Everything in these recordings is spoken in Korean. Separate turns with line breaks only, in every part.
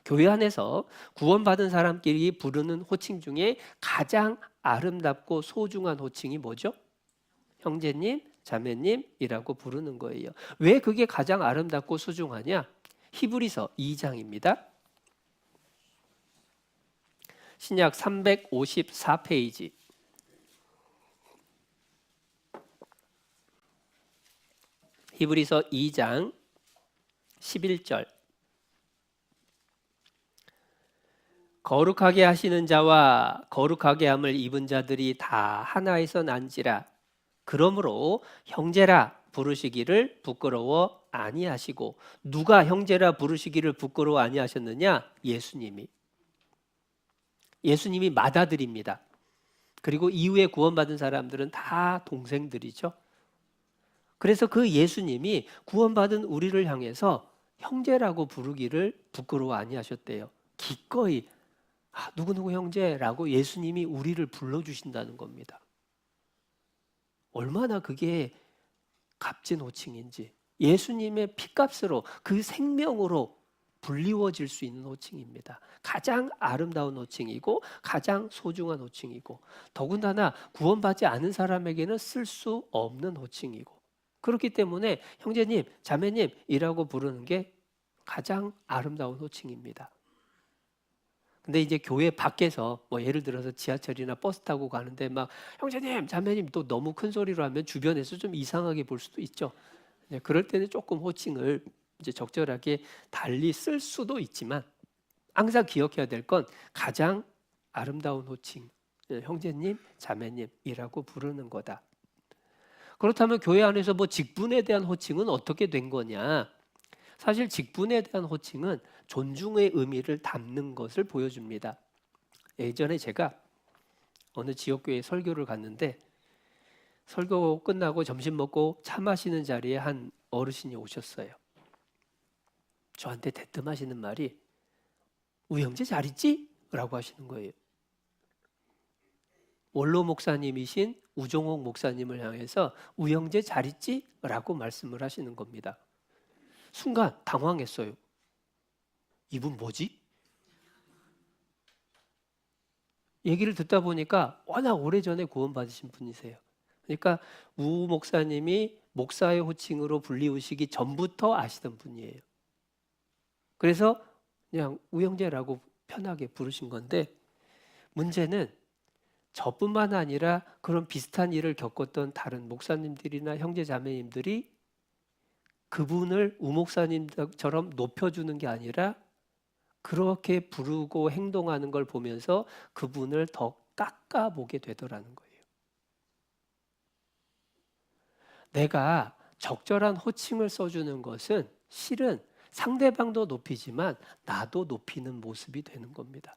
교회 안에서 구원받은 사람끼리 부르는 호칭 중에 가장 아름답고 소중한 호칭이 뭐죠? 형제님, 자매님이라고 부르는 거예요. 왜 그게 가장 아름답고 소중하냐? 히브리서 2장입니다. 신약 354페이지. 히브리서 2장 11절. 거룩하게 하시는 자와 거룩하게 함을 입은 자들이 다 하나에서 난지라. 그러므로 형제라 부르시기를 부끄러워 아니하시고. 누가 형제라 부르시기를 부끄러워 아니하셨느냐? 예수님이 맏아들입니다. 그리고 이후에 구원받은 사람들은 다 동생들이죠. 그래서 그 예수님이 구원받은 우리를 향해서 형제라고 부르기를 부끄러워 아니하셨대요. 기꺼이 누구누구 형제라고 예수님이 우리를 불러주신다는 겁니다. 얼마나 그게 값진 호칭인지. 예수님의 피값으로 그 생명으로 불리워질 수 있는 호칭입니다. 가장 아름다운 호칭이고 가장 소중한 호칭이고 더군다나 구원받지 않은 사람에게는 쓸 수 없는 호칭이고 그렇기 때문에 형제님, 자매님이라고 부르는 게 가장 아름다운 호칭입니다. 근데 이제 교회 밖에서 뭐 예를 들어서 지하철이나 버스 타고 가는데 막 형제님, 자매님 또 너무 큰 소리로 하면 주변에서 좀 이상하게 볼 수도 있죠. 그럴 때는 조금 호칭을 이제 적절하게 달리 쓸 수도 있지만 항상 기억해야 될 건 가장 아름다운 호칭, 형제님, 자매님이라고 부르는 거다. 그렇다면 교회 안에서 뭐 직분에 대한 호칭은 어떻게 된 거냐? 사실 직분에 대한 호칭은 존중의 의미를 담는 것을 보여줍니다. 예전에 제가 어느 지역교회 설교를 갔는데 설교 끝나고 점심 먹고 차 마시는 자리에 한 어르신이 오셨어요. 저한테 대뜸하시는 말이 우형제 잘 있지? 라고 하시는 거예요. 원로 목사님이신 우종옥 목사님을 향해서 우형제 잘 있지? 라고 말씀을 하시는 겁니다. 순간 당황했어요. 이분 뭐지? 얘기를 듣다 보니까 워낙 오래전에 구원받으신 분이세요. 그러니까 우 목사님이 목사의 호칭으로 불리우시기 전부터 아시던 분이에요. 그래서 그냥 우형제라고 편하게 부르신 건데 문제는 저뿐만 아니라 그런 비슷한 일을 겪었던 다른 목사님들이나 형제 자매님들이 그분을 우 목사님처럼 높여주는 게 아니라 그렇게 부르고 행동하는 걸 보면서 그분을 더 깎아보게 되더라는 거예요. 내가 적절한 호칭을 써주는 것은 실은 상대방도 높이지만 나도 높이는 모습이 되는 겁니다.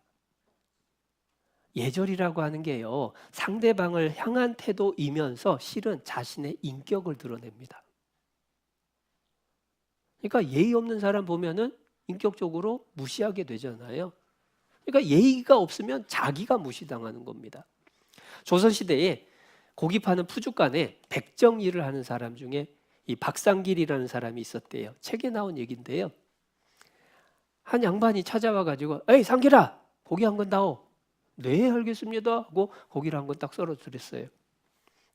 예절이라고 하는 게요, 상대방을 향한 태도이면서 실은 자신의 인격을 드러냅니다. 그러니까 예의 없는 사람 보면은 인격적으로 무시하게 되잖아요. 그러니까 예의가 없으면 자기가 무시당하는 겁니다. 조선시대에 고기 파는 푸주간에 백정 일을 하는 사람 중에 이 박상길이라는 사람이 있었대요. 책에 나온 얘기인데요. 한 양반이 찾아와 가지고 에이 상길아 고기 한 건 다오. 네 알겠습니다 하고 고기를 한 건 딱 썰어 드렸어요.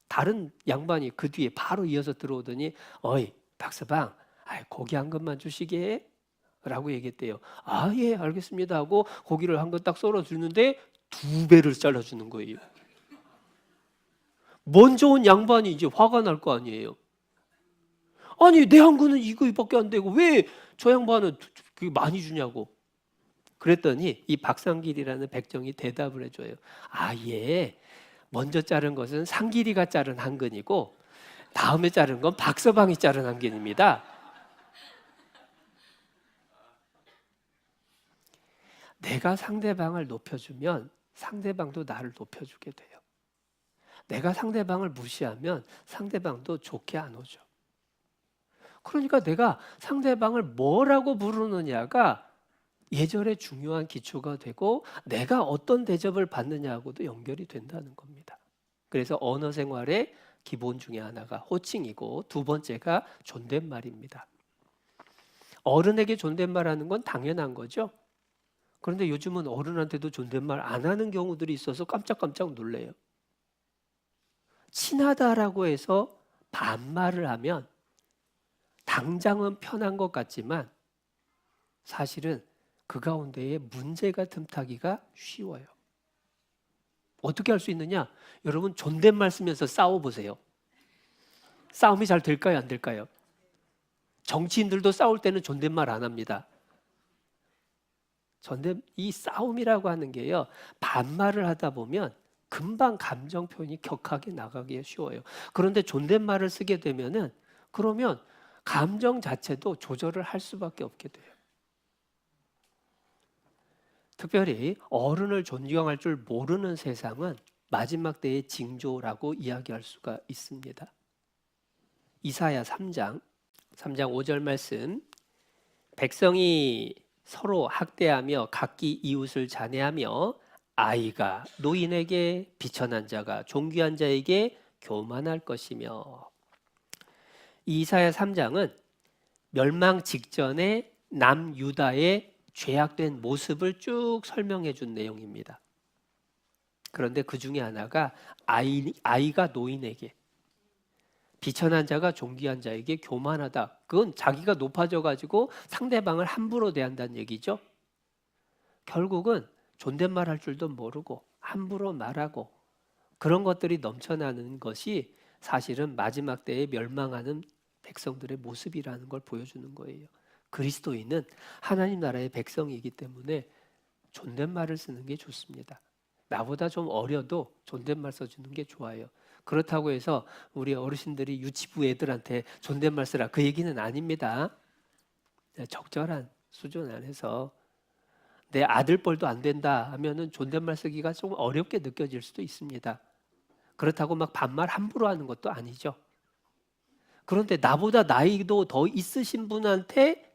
다른 양반이 그 뒤에 바로 이어서 들어오더니 어이 박서방 고기 한 것만 주시게 라고 얘기했대요. 아 예 알겠습니다 하고 고기를 한 건 딱 썰어 주는데 2배를 잘라주는 거예요. 먼저 온 양반이 이제 화가 날 거 아니에요. 아니 내 한 거는 이거밖에 안 되고 왜 저 양반은 많이 주냐고. 그랬더니 이 박상길이라는 백정이 대답을 해줘요. 아 예, 먼저 자른 것은 상길이가 자른 한 근이고 다음에 자른 건 박서방이 자른 한 근입니다. 내가 상대방을 높여주면 상대방도 나를 높여주게 돼요. 내가 상대방을 무시하면 상대방도 좋게 안 오죠. 그러니까 내가 상대방을 뭐라고 부르느냐가 예절의 중요한 기초가 되고 내가 어떤 대접을 받느냐하고도 연결이 된다는 겁니다. 그래서 언어 생활의 기본 중에 하나가 호칭이고 두 번째가 존댓말입니다. 어른에게 존댓말하는 건 당연한 거죠. 그런데 요즘은 어른한테도 존댓말 안 하는 경우들이 있어서 깜짝깜짝 놀래요. 친하다라고 해서 반말을 하면 당장은 편한 것 같지만 사실은 그 가운데에 문제가 틈타기가 쉬워요. 어떻게 할 수 있느냐? 여러분 존댓말 쓰면서 싸워보세요. 싸움이 잘 될까요? 안 될까요? 정치인들도 싸울 때는 존댓말 안 합니다. 이 싸움이라고 하는 게요, 반말을 하다 보면 금방 감정 표현이 격하게 나가기 쉬워요. 그런데 존댓말을 쓰게 되면은 그러면 감정 자체도 조절을 할 수밖에 없게 돼요. 특별히 어른을 존경할 줄 모르는 세상은 마지막 때의 징조라고 이야기할 수가 있습니다. 이사야 3장 5절 말씀, 백성이 서로 학대하며 각기 이웃을 잔해하며 아이가 노인에게 비천한 자가 존귀한 자에게 교만할 것이며. 이사야 3장은 멸망 직전에 남유다의 죄악된 모습을 쭉 설명해 준 내용입니다. 그런데 그 중에 하나가 아이가 노인에게, 비천한 자가 존귀한 자에게 교만하다. 그건 자기가 높아져 가지고 상대방을 함부로 대한다는 얘기죠. 결국은 존댓말 할 줄도 모르고 함부로 말하고 그런 것들이 넘쳐나는 것이 사실은 마지막 때에 멸망하는 백성들의 모습이라는 걸 보여주는 거예요. 그리스도인은 하나님 나라의 백성이기 때문에 존댓말을 쓰는 게 좋습니다. 나보다 좀 어려도 존댓말 써주는 게 좋아요. 그렇다고 해서 우리 어르신들이 유치부 애들한테 존댓말 쓰라, 그 얘기는 아닙니다. 적절한 수준 안에서 내 아들뻘도 안 된다 하면은 존댓말 쓰기가 좀 어렵게 느껴질 수도 있습니다. 그렇다고 막 반말 함부로 하는 것도 아니죠. 그런데 나보다 나이도 더 있으신 분한테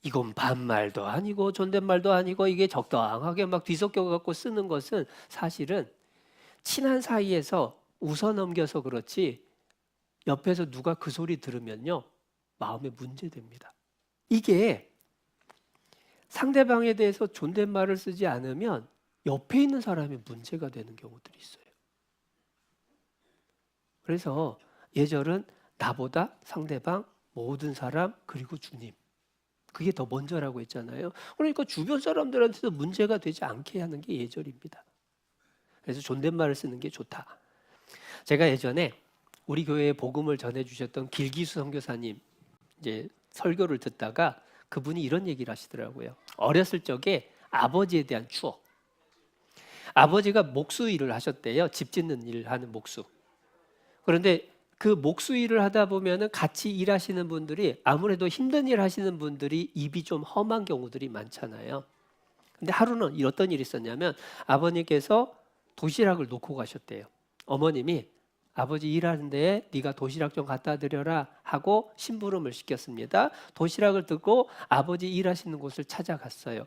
이건 반말도 아니고 존댓말도 아니고 이게 적당하게 막 뒤섞여 갖고 쓰는 것은 사실은 친한 사이에서 웃어 넘겨서 그렇지 옆에서 누가 그 소리 들으면요 마음에 문제됩니다. 이게 상대방에 대해서 존댓말을 쓰지 않으면 옆에 있는 사람이 문제가 되는 경우들이 있어요. 그래서 예절은 나보다 상대방, 모든 사람, 그리고 주님, 그게 더 먼저라고 했잖아요. 그러니까 주변 사람들한테도 문제가 되지 않게 하는 게 예절입니다. 그래서 존댓말을 쓰는 게 좋다. 제가 예전에 우리 교회에 복음을 전해주셨던 길기수 선교사님 이제 설교를 듣다가 그분이 이런 얘기를 하시더라고요. 어렸을 적에 아버지에 대한 추억. 아버지가 목수 일을 하셨대요. 집 짓는 일을 하는 목수. 그런데 그 목수 일을 하다 보면은 같이 일하시는 분들이 아무래도 힘든 일 하시는 분들이 입이 좀 험한 경우들이 많잖아요. 근데 하루는 어떤 일이 있었냐면 아버님께서 도시락을 놓고 가셨대요. 어머님이 아버지 일하는 데에 네가 도시락 좀 갖다 드려라 하고 심부름을 시켰습니다. 도시락을 듣고 아버지 일하시는 곳을 찾아갔어요.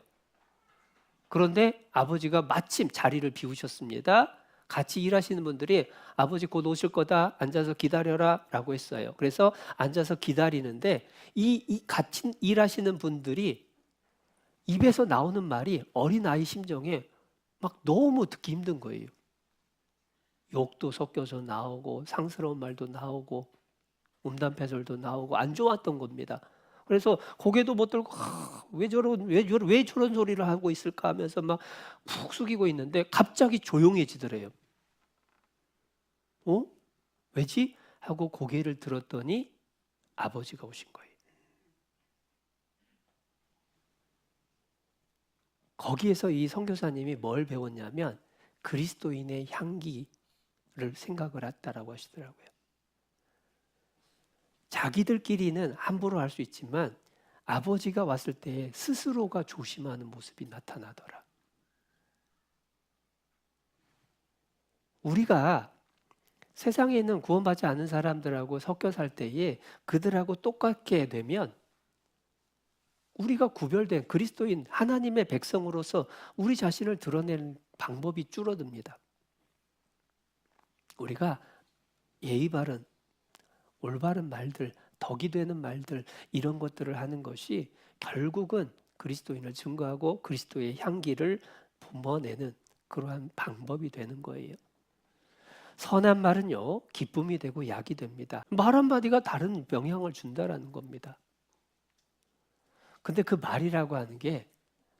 그런데 아버지가 마침 자리를 비우셨습니다. 같이 일하시는 분들이 아버지 곧 오실 거다, 앉아서 기다려라 라고 했어요. 그래서 앉아서 기다리는데 이 같이 일하시는 분들이 입에서 나오는 말이 어린아이 심정에 막 너무 듣기 힘든 거예요. 욕도 섞여서 나오고 상스러운 말도 나오고 음담패설도 나오고 안 좋았던 겁니다. 그래서 고개도 못 들고 왜 저런 소리를 하고 있을까 하면서 막 푹 숙이고 있는데 갑자기 조용해지더래요. 왜지? 하고 고개를 들었더니 아버지가 오신 거예요. 거기에서 이 선교사님이 뭘 배웠냐면 그리스도인의 향기를 생각을 했다라고 하시더라고요. 자기들끼리는 함부로 할 수 있지만 아버지가 왔을 때 스스로가 조심하는 모습이 나타나더라. 우리가 세상에 있는 구원받지 않은 사람들하고 섞여 살 때에 그들하고 똑같게 되면 우리가 구별된 그리스도인 하나님의 백성으로서 우리 자신을 드러내는 방법이 줄어듭니다. 우리가 예의 바른 올바른 말들, 덕이 되는 말들 이런 것들을 하는 것이 결국은 그리스도인을 증거하고 그리스도의 향기를 뿜어내는 그러한 방법이 되는 거예요. 선한 말은요, 기쁨이 되고 약이 됩니다. 말 한마디가 다른 영향을 준다라는 겁니다. 근데 그 말이라고 하는 게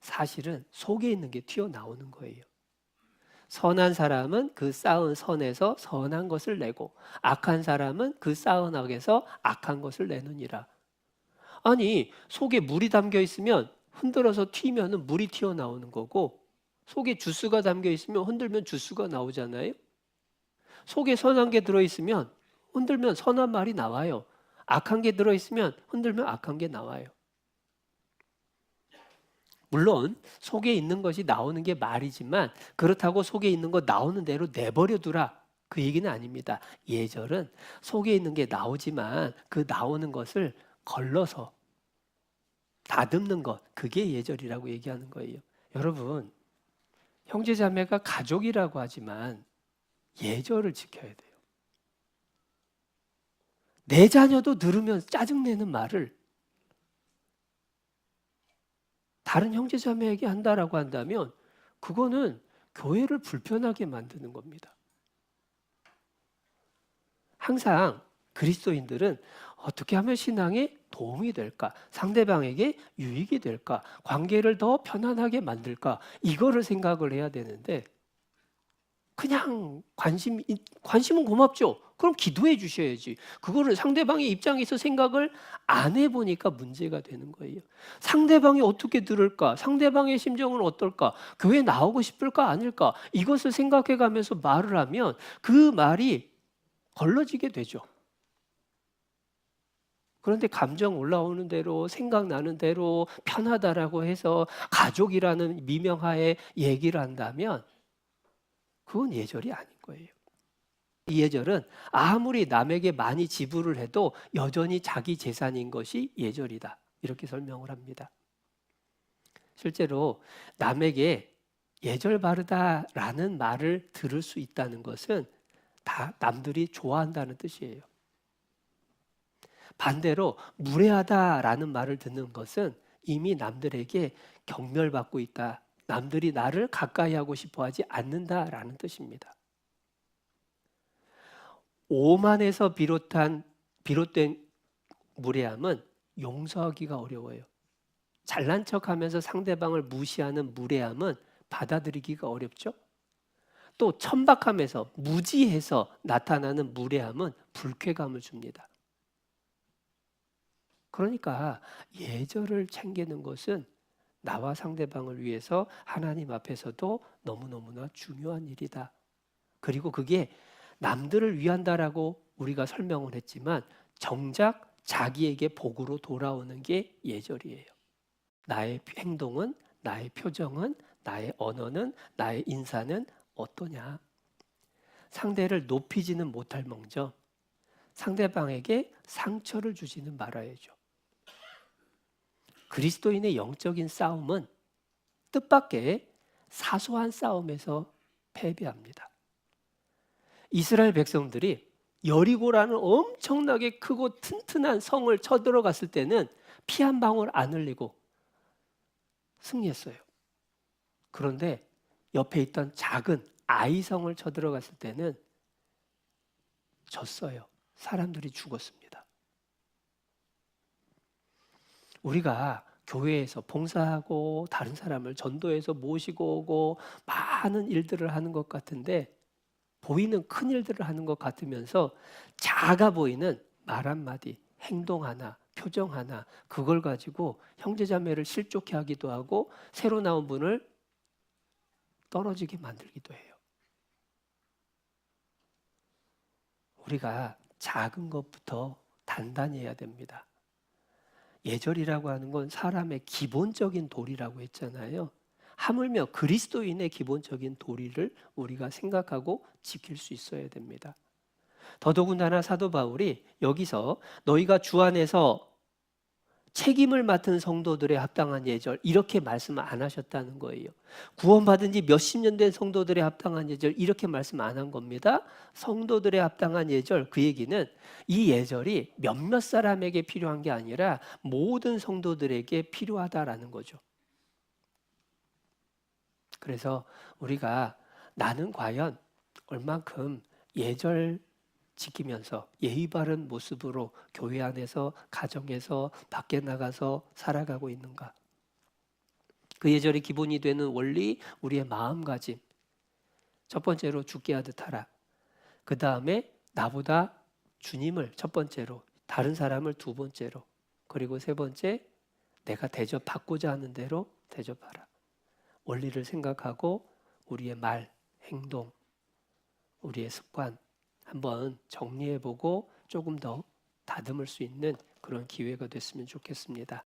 사실은 속에 있는 게 튀어나오는 거예요. 선한 사람은 그 쌓은 선에서 선한 것을 내고 악한 사람은 그 쌓은 악에서 악한 것을 내느니라. 아니, 속에 물이 담겨 있으면 흔들어서 튀면 물이 튀어나오는 거고, 속에 주스가 담겨 있으면 흔들면 주스가 나오잖아요. 속에 선한 게 들어있으면 흔들면 선한 말이 나와요. 악한 게 들어있으면 흔들면 악한 게 나와요. 물론 속에 있는 것이 나오는 게 말이지만 그렇다고 속에 있는 거 나오는 대로 내버려 두라, 그 얘기는 아닙니다. 예절은 속에 있는 게 나오지만 그 나오는 것을 걸러서 다듬는 것, 그게 예절이라고 얘기하는 거예요. 여러분, 형제자매가 가족이라고 하지만 예절을 지켜야 돼요. 내 자녀도 들으면 짜증내는 말을 다른 형제자매에게 한다라고 한다면 그거는 교회를 불편하게 만드는 겁니다. 항상 그리스도인들은 어떻게 하면 신앙에 도움이 될까? 상대방에게 유익이 될까? 관계를 더 편안하게 만들까? 이거를 생각을 해야 되는데 그냥 관심은 고맙죠. 그럼 기도해 주셔야지. 그거를 상대방의 입장에서 생각을 안 해보니까 문제가 되는 거예요. 상대방이 어떻게 들을까? 상대방의 심정은 어떨까? 교회 나오고 싶을까? 아닐까? 이것을 생각해 가면서 말을 하면 그 말이 걸러지게 되죠. 그런데 감정 올라오는 대로 생각나는 대로 편하다라고 해서 가족이라는 미명하에 얘기를 한다면 그건 예절이 아닌 거예요. 이 예절은 아무리 남에게 많이 지불을 해도 여전히 자기 재산인 것이 예절이다, 이렇게 설명을 합니다. 실제로 남에게 예절 바르다라는 말을 들을 수 있다는 것은 다 남들이 좋아한다는 뜻이에요. 반대로 무례하다라는 말을 듣는 것은 이미 남들에게 경멸받고 있다, 남들이 나를 가까이 하고 싶어 하지 않는다라는 뜻입니다. 오만에서 비롯된 무례함은 용서하기가 어려워요. 잘난 척하면서 상대방을 무시하는 무례함은 받아들이기가 어렵죠. 또 천박함에서 무지해서 나타나는 무례함은 불쾌감을 줍니다. 그러니까 예절을 챙기는 것은 나와 상대방을 위해서 하나님 앞에서도 너무너무나 중요한 일이다. 그리고 그게 남들을 위한다라고 우리가 설명을 했지만 정작 자기에게 복으로 돌아오는 게 예절이에요. 나의 행동은, 나의 표정은, 나의 언어는, 나의 인사는 어떠냐? 상대를 높이지는 못할 망정 상대방에게 상처를 주지는 말아야죠. 그리스도인의 영적인 싸움은 뜻밖의 사소한 싸움에서 패배합니다. 이스라엘 백성들이 여리고라는 엄청나게 크고 튼튼한 성을 쳐들어갔을 때는 피 한 방울 안 흘리고 승리했어요. 그런데 옆에 있던 작은 아이성을 쳐들어갔을 때는 졌어요. 사람들이 죽었습니다. 우리가 교회에서 봉사하고 다른 사람을 전도해서 모시고 오고 많은 일들을 하는 것 같은데, 보이는 큰 일들을 하는 것 같으면서 작아 보이는 말 한마디, 행동 하나, 표정 하나, 그걸 가지고 형제자매를 실족해 하기도 하고 새로 나온 분을 떨어지게 만들기도 해요. 우리가 작은 것부터 단단히 해야 됩니다. 예절이라고 하는 건 사람의 기본적인 도리라고 했잖아요. 하물며 그리스도인의 기본적인 도리를 우리가 생각하고 지킬 수 있어야 됩니다. 더더군다나 사도 바울이 여기서 너희가 주 안에서 책임을 맡은 성도들의 합당한 예절 이렇게 말씀 안 하셨다는 거예요. 구원받은 지 몇십 년 된 성도들의 합당한 예절 이렇게 말씀 안 한 겁니다. 성도들의 합당한 예절 그 얘기는 이 예절이 몇몇 사람에게 필요한 게 아니라 모든 성도들에게 필요하다라는 거죠. 그래서 우리가 나는 과연 얼만큼 예절 지키면서 예의 바른 모습으로 교회 안에서 가정에서 밖에 나가서 살아가고 있는가? 그 예절의 기본이 되는 원리 우리의 마음가짐. 첫 번째로 죽게 하듯 하라. 그 다음에 나보다 주님을 첫 번째로, 다른 사람을 두 번째로, 그리고 세 번째 내가 대접받고자 하는 대로 대접하라. 원리를 생각하고 우리의 말, 행동, 우리의 습관 한번 정리해보고 조금 더 다듬을 수 있는 그런 기회가 됐으면 좋겠습니다.